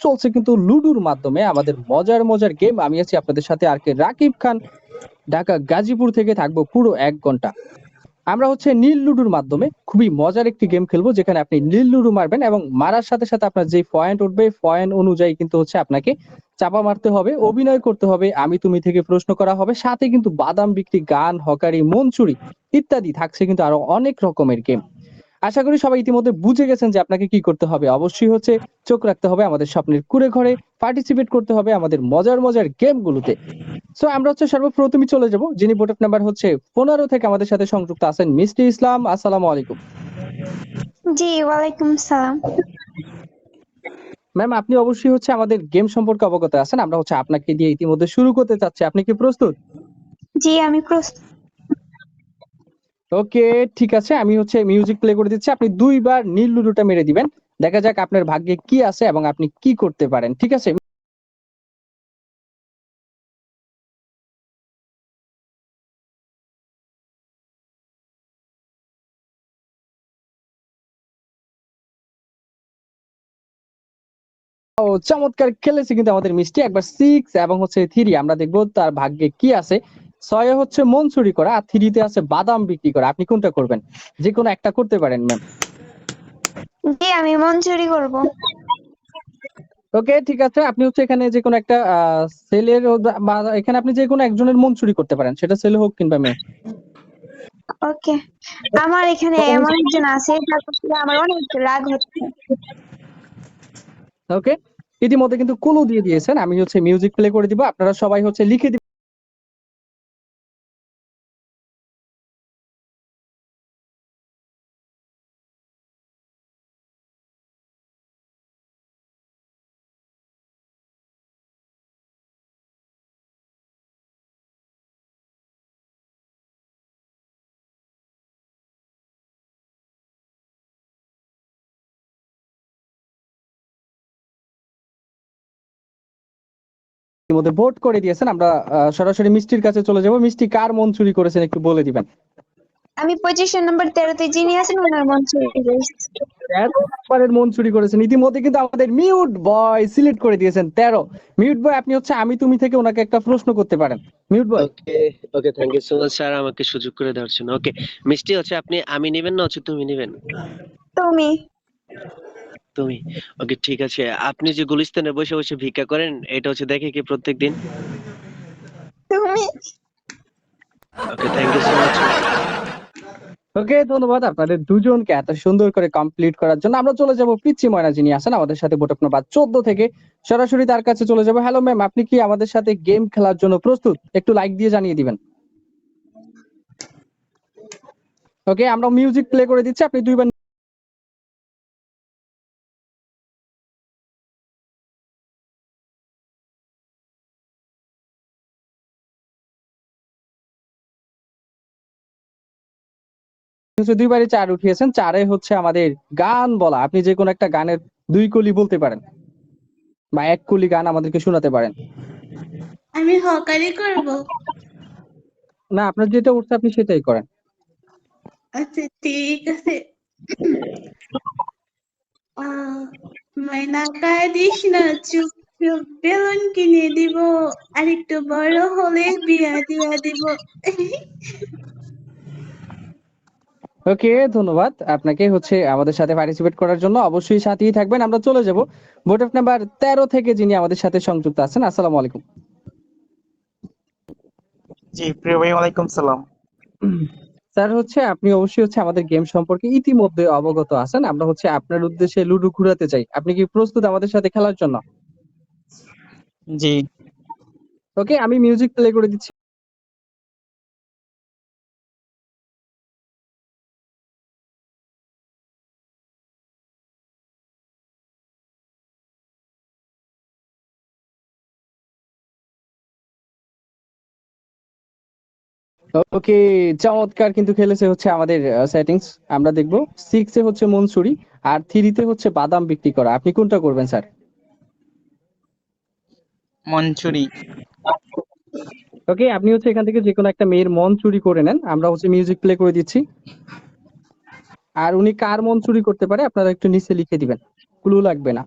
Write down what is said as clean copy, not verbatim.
চলছে কিন্তু লুডুর মাধ্যমে আমাদের মজার মজার গেম। আমি আছি আপনাদের সাথে আর কে রাকিব খান, ঢাকা গাজীপুর থেকে থাকবো পুরো ১ ঘন্টা। আমরা হচ্ছে নীল লুডুর মাধ্যমে খুবই মজার একটি গেম খেলবো, যেখানে আপনি নীল লুডু মারবেন এবং মারার সাথে সাথে আপনার যে পয়েন্ট উঠবে, পয়েন্ট অনুযায়ী কিন্তু হচ্ছে আপনাকে চাপা মারতে হবে, অভিনয় করতে হবে, আমি তুমি থেকে প্রশ্ন করা হবে, সাথে কিন্তু বাদাম বিক্রি, গান, হকারি, মন চুরি ইত্যাদি থাকছে কিন্তু আরো অনেক রকমের গেম। আশা করি সবাই ইতিমধ্যে বুঝে গেছেন যে আপনাকে কি করতে হবে। অবশ্যই হচ্ছে চোখ রাখতে হবে আমাদের স্বপ্নের কুঁড়ে ঘরে, পার্টিসিপেট করতে হবে আমাদের মজার মজার গেমগুলোতে। সো আমরা হচ্ছে সর্বপ্রথমই চলে যাব, যিনি বোটক নাম্বার হচ্ছে 15 থেকে আমাদের সাথে সংযুক্ত আছেন, মিষ্টি ইসলাম। আসসালামু আলাইকুম। জি, ওয়ালাইকুম সালাম। ম্যাম, আপনি অবশ্যই হচ্ছে আমাদের গেম সম্পর্কে অবগত আছেন। আমরা হচ্ছে আপনাকে দিয়ে ইতিমধ্যে শুরু করতে চাচ্ছি। আপনি কি প্রস্তুত? জি, আমি প্রস্তুত। ওকে, ঠিক আছে। আমি হচ্ছে মিউজিক প্লে করে দিচ্ছি। আপনি 2 বার নীল লুডুটা মেরে দিবেন। দেখা যাক আপনার ভাগ্যে কি আছে এবং আপনি কি করতে পারেন। ঠিক আছে? ও চমৎকার খেলেছে কিন্তু আমাদের মিষ্টি। একবার 6 এবং হচ্ছে 3। আমরা দেখব তার ভাগ্যে কি আছে। 6 এ হচ্ছে মন চুরি করা আর 3 তে আছে বাদাম বিক্রি করা। আপনি কোনটা করবেন? যেকোনো একটা করতে পারেন ম্যাম। জি, আমি মন চুরি করব। ওকে, ঠিক আছে। আপনি হচ্ছে এখানে যেকোনো একটা ছেলের বা এখানে আপনি যেকোনো একজনের মন চুরি করতে পারেন। সেটা ছেলে হোক কিংবা মেয়ে। ওকে। আমার এখানে এমন একজন আছে যার প্রতি আমার অনেক রাগ হচ্ছে। ওকে, ইতিমধ্যে কিন্তু ক্লু দিয়ে দিয়েছেন। আমি হচ্ছে মিউজিক প্লে করে দিব। আপনারা সবাই হচ্ছে লিখে দিবেন। ইতিমধ্যে ভোট করে দিয়েছেন। আমরা সরাসরি মিষ্টির কাছে চলে যাব। মিষ্টি কার মন চুরি করেছেন একটু বলে দিবেন। আমি পজিশন নাম্বার 13 তে যিনি আছেন ওনার মন চুরি করেছি। 13 নাম্বারের মন চুরি করেছেন। ইতিমধ্যে কিন্তু আমাদের মিউট বয় সিলেক্ট করে দিয়েছেন 13। মিউট বয়, আপনি হচ্ছে আমি তুমি থেকে ওনাকে একটা প্রশ্ন করতে পারেন। মিউট বয়। Okay, okay, thank you so much sir আমাকে সুযোগ করে দেওয়ার জন্য। ওকে, মিষ্টি হচ্ছে আপনি আমি নেবেন না হচ্ছে তুমি নেবেন? তুমি। তুমি। ওকে, ঠিক আছে। আপনি যে গুলিস্তানে বসে বসে ভিক্ষা করেন এটা হচ্ছে দেখে কি প্রত্যেকদিন? তুমি। ওকে, থ্যাংক ইউ সো মাচ। ওকে, ধন্যবাদ আপনাদের দুজনকে এত সুন্দর করে কমপ্লিট করার জন্য। আমরা চলে যাব পিচ্চি ময়না, যিনি আছেন আমাদের সাথে বোটক নাম্বার 14 থেকে। সরাসরি তার কাছে চলে যাব। হ্যালো ম্যাম, আপনি কি আমাদের সাথে গেম খেলার জন্য প্রস্তুত? একটু লাইক দিয়ে জানিয়ে দিবেন। ওকে, আমরা মিউজিক প্লে করে দিচ্ছি। আপনি 2 বার হচ্ছে 2 বারই 4 উঠিয়েছেন। 4 এ হচ্ছে আমাদের গান বলা। আপনি যে কোনো একটা গানের 2 কলি বলতে পারেন বা 1 কলি গান আমাদেরকে শোনাতে পারেন। আমি হকারি করব। না, আপনার যেটা উঠছে আপনি সেটাই করেন। আচ্ছা, ঠিক আছে। মাইনা কায় দিস না, চুপ চুপ বেলুন কিনে দিব, আর একটু বড় হলে বিয়া দিয়া দিব। ওকে, ধন্যবাদ আপনাকে হচ্ছে আমাদের সাথে পার্টিসিপেট করার জন্য। অবশ্যই সাথেই থাকবেন। আমরা চলে যাব বোটক নাম্বার 13 থেকে, যিনি আমাদের সাথে সংযুক্ত আছেন। আসসালামু আলাইকুম। জি প্রিয় ভাই, ওয়ালাইকুম সালাম। স্যার, হচ্ছে আপনি অবশ্যই হচ্ছে আমাদের গেম সম্পর্কে ইতিমধ্যে অবগত আছেন। আমরা হচ্ছে আপনার উদ্দেশ্যে লুডো ঘুরাতে চাই। আপনি কি প্রস্তুত আমাদের সাথে খেলার জন্য? জি। ওকে, আমি মিউজিক প্লে করে দিচ্ছি। ওকে, চমৎকার কিন্তু খেলেছে হচ্ছে আমাদের সেটিংস। আমরা দেখব 6 এ হচ্ছে মনসুরি আর 3 তে হচ্ছে বাদাম বিক্রি করা। আপনি কোনটা করবেন স্যার? মঞ্চুরি। ওকে, আপনি হচ্ছে এখান থেকে যেকোনো একটা মেয়ের মন চুরি করে নেন। আমরা হচ্ছে মিউজিক প্লে করে দিচ্ছি। আর উনি কার মন চুরি করতে পারে আপনারা একটু নিচে লিখে দিবেন। ক্লু লাগবে না।